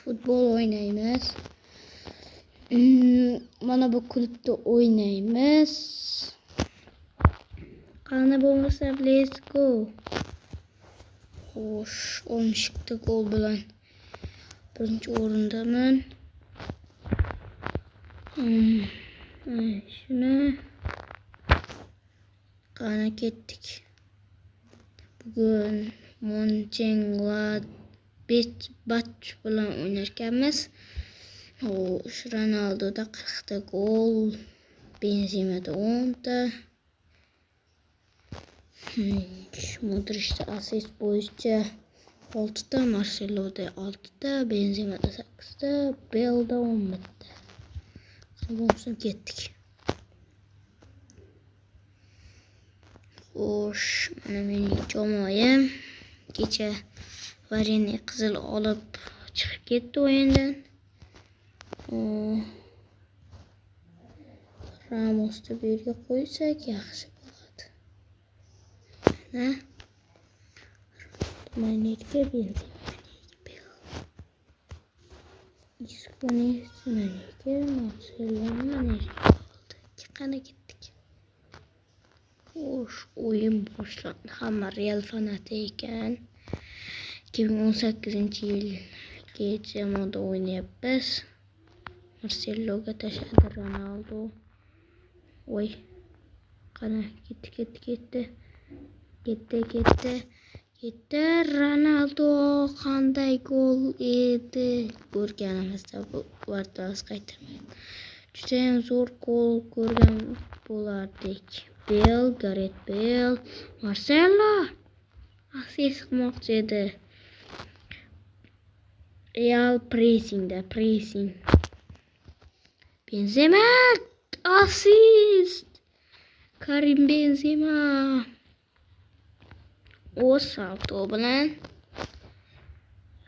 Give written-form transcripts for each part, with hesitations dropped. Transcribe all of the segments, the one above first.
Futbol o'ynaymiz. Mana bu klubda o'ynaymiz. Qani bo'lmasa, let's go. Xo'sh, 12 gol bilan birinchi o'rindaman. Shuni qani ketdik. Bugun Mönchengladbach bilan o'ynarkanmiz. Xo'sh, Ronaldoda 40 ta gol, Benzemada 10 ta. Modricda assist bo'yicha 6 ta, Marceloda 6 ta, Benzemada 8 ta, Bale'da 11 ta. Bo'lsin ketdik. Xo'sh, mana mening jamoam kecha Varane qizil olib chiqib ketdi o'yindan. Ramosni bu yerga qo'ysak yaxshi bo'ladi. Maniga Benzema, Isco Marcelo qani ketdik. Xo'sh, o'yin boshlandi. Hamma Real fanati ekan. 2018-yilgi jamoada o'ynayapmiz. Marceloga tashladi Ronaldo. Voy. Qani ketdi. Ronaldo qanday gol edi. Ko'rganimizda bu vartos qaytarmaydi. Juda ham zo'r gol ko'rgan bo'lardik. Gareth Bale, Marcelo assist qilmoqchi edi. Real pressing. Benzema assist. Karim Benzema o'z salto bilan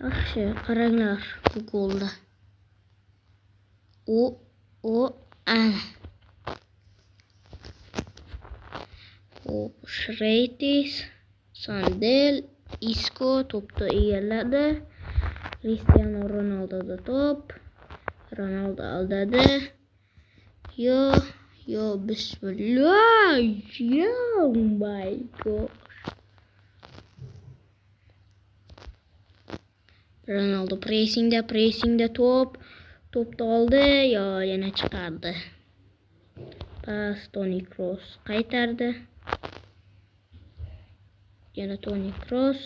yaxshi qaranglar bu golda. Shretis, Sandel, Isco to'pni egalladi. Cristiano Ronaldoda to'p. Ronaldo aldadi. Yo bismillah. Oh my god. Ronaldo pressingda to'pni oldi, yana chiqardi. Pas Toni Kroos qaytardi. Yana Toni Kroos.